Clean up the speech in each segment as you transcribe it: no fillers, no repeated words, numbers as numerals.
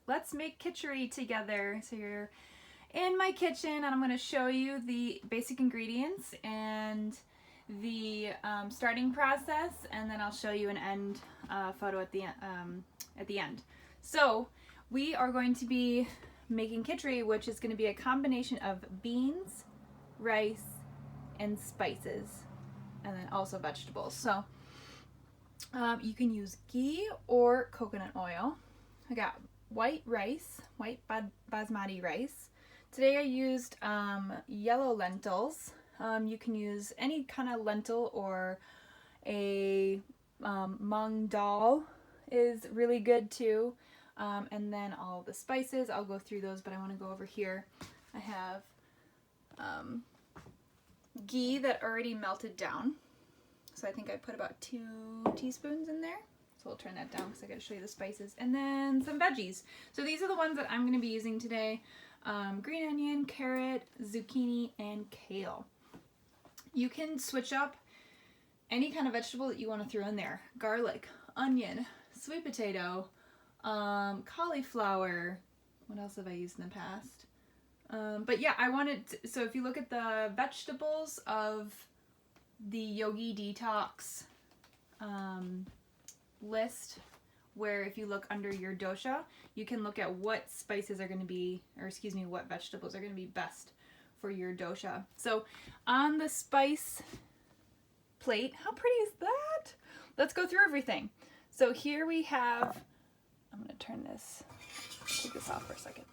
let's make kitchari together. So you're in my kitchen and I'm going to show you the basic ingredients and the starting process, and then I'll show you an end photo at the end. So we are going to be making kitchari, which is going to be a combination of beans, rice, and spices, and then also vegetables. So you can use ghee or coconut oil. I got white rice, white basmati rice. Today I used yellow lentils. You can use any kind of lentil, or a mung dal is really good too. And then all the spices, I'll go through those, but I want to go over here. I have ghee that already melted down. So I think I put about 2 teaspoons in there. So we'll turn that down because I got to show you the spices. And then some veggies. So these are the ones that I'm going to be using today. Green onion, carrot, zucchini, and kale. You can switch up any kind of vegetable that you want to throw in there. Garlic, onion, sweet potato, cauliflower. What else have I used in the past? But yeah, I wanted to, so if you look at the vegetables of the Yogi Detox list, where if you look under your dosha, you can look at what spices are going to be, or excuse me, what vegetables are going to be best for your dosha. So on the spice plate, how pretty is that? Let's go through everything. So here we have, I'm going to take this off for a second.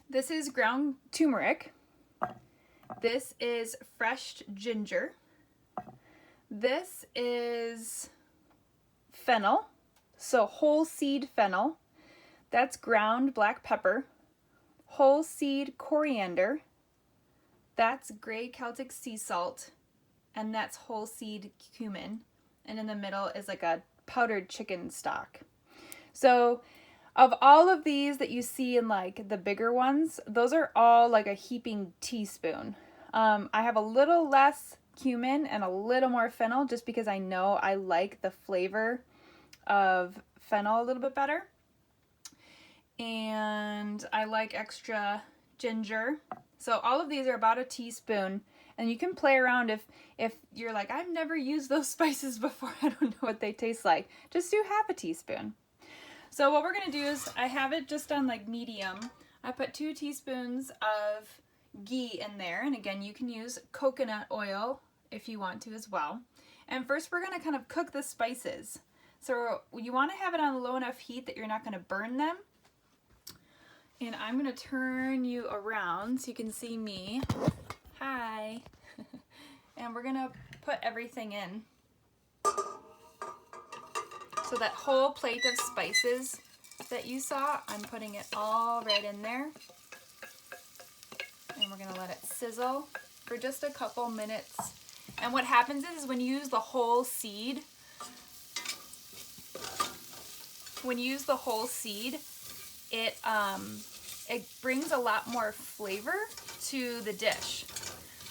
This is ground turmeric. This is fresh ginger. This is fennel, so whole seed fennel. That's ground black pepper. Whole seed coriander. That's gray Celtic sea salt. And that's whole seed cumin. And in the middle is like a powdered chicken stock. So of all of these that you see in like the bigger ones, those are all like a heaping teaspoon. I have a little less cumin and a little more fennel just because I know I like the flavor of fennel a little bit better. And I like extra ginger. So all of these are about a teaspoon. And you can play around if you're like, I've never used those spices before, I don't know what they taste like. Just do half a teaspoon. So what we're going to do is, I have it just on like medium. I put 2 teaspoons of ghee in there. And again, you can use coconut oil if you want to as well. And first we're going to kind of cook the spices. So you want to have it on a low enough heat that you're not going to burn them. And I'm going to turn you around so you can see me. Hi. And we're going to put everything in. So that whole plate of spices that you saw, I'm putting it all right in there. And we're going to let it sizzle for just a couple minutes. And what happens is when you use the whole seed, it brings a lot more flavor to the dish.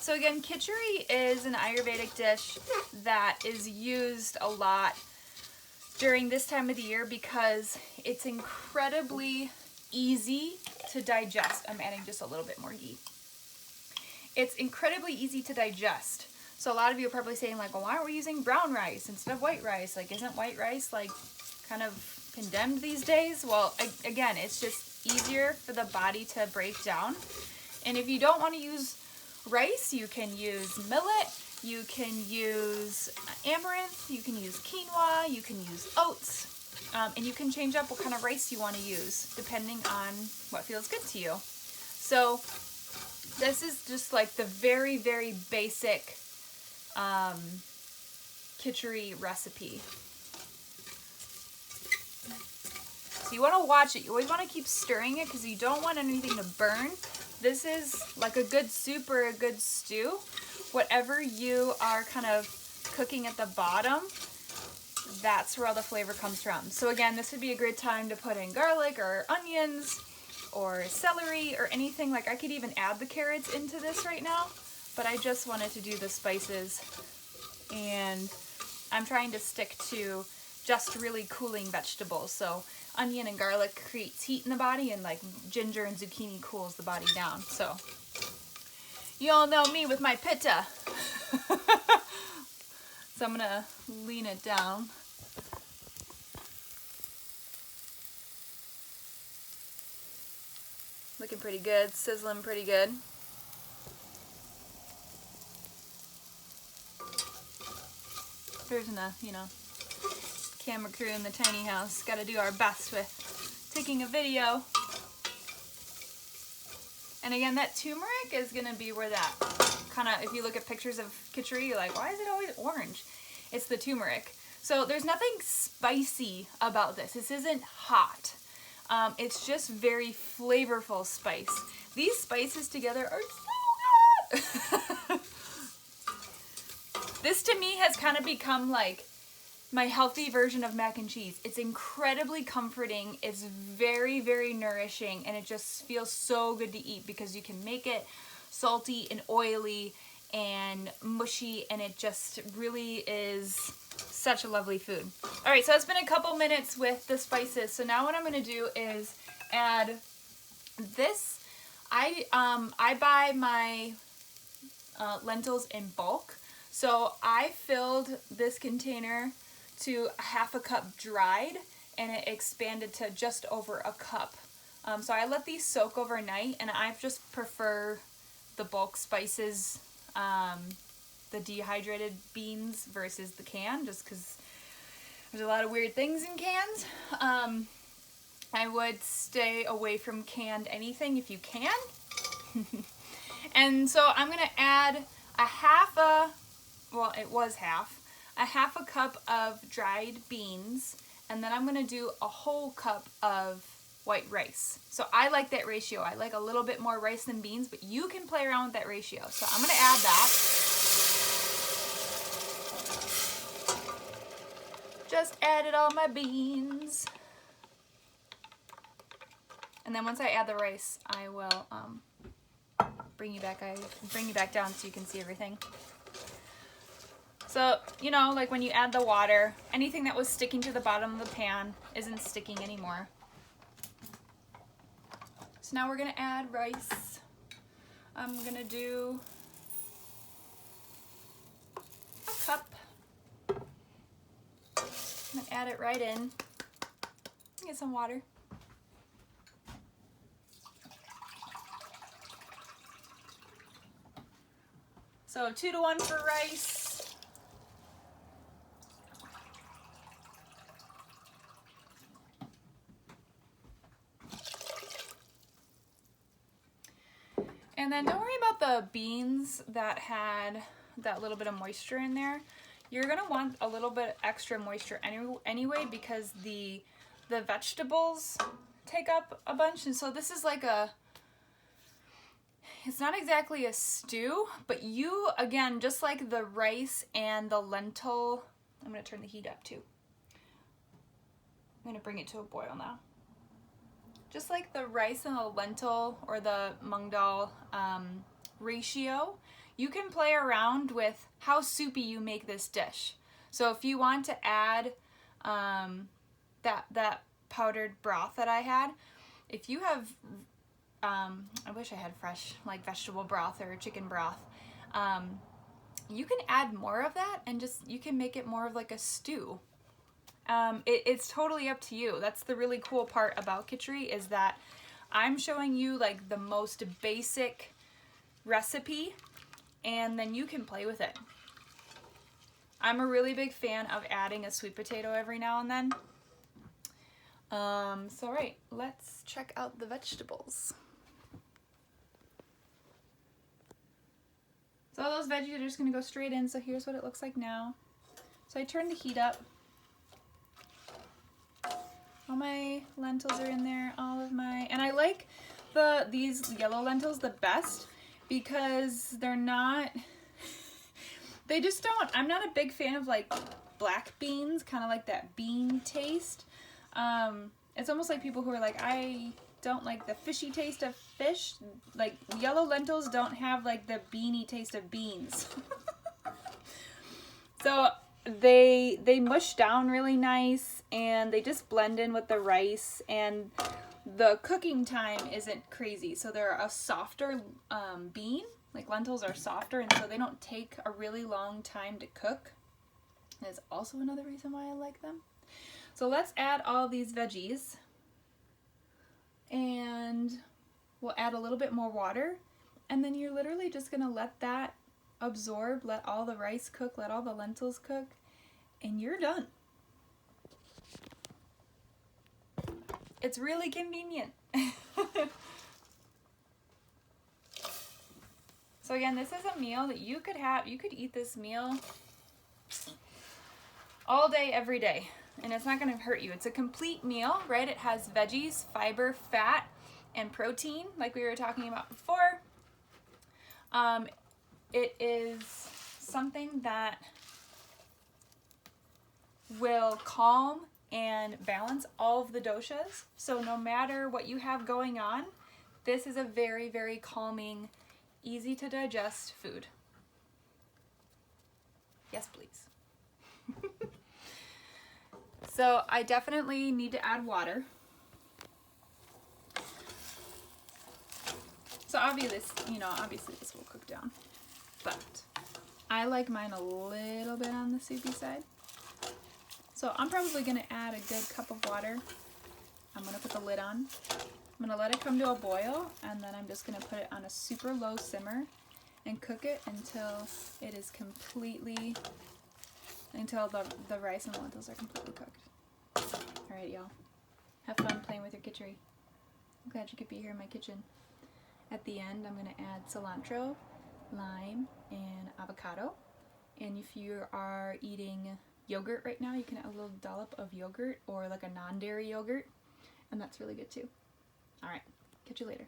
So again, kitchari is an Ayurvedic dish that is used a lot during this time of the year because it's incredibly easy to digest. I'm adding just a little bit more ghee. It's incredibly easy to digest. So a lot of you are probably saying like, well, why aren't we using brown rice instead of white rice? Like, isn't white rice like kind of condemned these days? Well, again, it's just easier for the body to break down. And if you don't want to use rice, you can use millet, you can use amaranth, you can use quinoa, you can use oats, and you can change up what kind of rice you want to use depending on what feels good to you. So this is just like the very, very basic kitchari recipe. So you want to watch it. You always want to keep stirring it because you don't want anything to burn. This is like a good soup or a good stew. Whatever you are kind of cooking at the bottom, that's where all the flavor comes from. So again, this would be a great time to put in garlic or onions or celery or anything. Like I could even add the carrots into this right now, but I just wanted to do the spices, and I'm trying to stick to just really cooling vegetables. So onion and garlic creates heat in the body, and like ginger and zucchini cools the body down. So you all know me with my pitta. So I'm gonna lean it down. Looking pretty good, sizzling pretty good. There's a, camera crew in the tiny house. Got to do our best with taking a video. And again, that turmeric is going to be where that kind of, if you look at pictures of kitchari, you're like, why is it always orange? It's the turmeric. So there's nothing spicy about this. This isn't hot. It's just very flavorful spice. These spices together are so good. This to me has kind of become like my healthy version of mac and cheese. It's incredibly comforting. It's very, very nourishing, and it just feels so good to eat because you can make it salty and oily and mushy, and it just really is such a lovely food. All right, so it's been a couple minutes with the spices. So now what I'm gonna do is add this. I buy my lentils in bulk. So I filled this container to 1/2 cup dried, and it expanded to just over a cup. So I let these soak overnight, and I just prefer the bulk spices, the dehydrated beans versus the can, just because there's a lot of weird things in cans. I would stay away from canned anything if you can. And so I'm gonna add a 1/2 cup of dried beans, and then I'm gonna do a whole cup of white rice. So I like that ratio. I like a little bit more rice than beans, but you can play around with that ratio. So I'm gonna add that. Just added all my beans. And then once I add the rice, I will bring you back down so you can see everything. So, like when you add the water, anything that was sticking to the bottom of the pan isn't sticking anymore. So now we're gonna add rice. I'm gonna do a cup. I'm gonna add it right in. Get some water. So 2-to-1 for rice. And then don't worry about the beans that had that little bit of moisture in there. You're gonna want a little bit extra moisture anyway because the vegetables take up a bunch. And so this is like it's not exactly a stew, but you, again, just like the rice and the lentil, I'm gonna turn the heat up too. I'm gonna bring it to a boil now. Just like the rice and the lentil or the mung dal ratio, you can play around with how soupy you make this dish. So if you want to add that powdered broth that I had, if you have, I wish I had fresh like vegetable broth or chicken broth, you can add more of that and you can make it more of like a stew. It's totally up to you. That's the really cool part about kitchari, is that I'm showing you like the most basic recipe, and then you can play with it. I'm a really big fan of adding a sweet potato every now and then. So all right, let's check out the vegetables. So all those veggies are just gonna go straight in. So here's what it looks like now. So I turned the heat up. All my lentils are in there, and I like these yellow lentils the best because they're not, they just don't, I'm not a big fan of like black beans, kind of like that bean taste. It's almost like people who are like, I don't like the fishy taste of fish. Like yellow lentils don't have like the beany taste of beans. So they mush down really nice, and they just blend in with the rice, and the cooking time isn't crazy. So they're a softer bean, like lentils are softer, and so they don't take a really long time to cook. That's also another reason why I like them. So let's add all these veggies, and we'll add a little bit more water, and then you're literally just gonna let that absorb, let all the rice cook, let all the lentils cook, and you're done. It's really convenient. So again, this is a meal that you could have, you could eat this meal all day, every day, and it's not gonna hurt you. It's a complete meal, right? It has veggies, fiber, fat, and protein, like we were talking about before. It is something that will calm and balance all of the doshas. So no matter what you have going on, this is a very, very calming, easy to digest food. Yes, please. So I definitely need to add water. So obviously this will cook down, but I like mine a little bit on the soupy side. So I'm probably gonna add a good cup of water. I'm gonna put the lid on. I'm gonna let it come to a boil, and then I'm just gonna put it on a super low simmer and cook it until it is completely, until the rice and the lentils are completely cooked. All right, y'all. Have fun playing with your kitchery. I'm glad you could be here in my kitchen. At the end, I'm gonna add cilantro, lime, and avocado. And if you are eating yogurt right now, you can add a little dollop of yogurt or like a non-dairy yogurt, and that's really good too. All right, catch you later.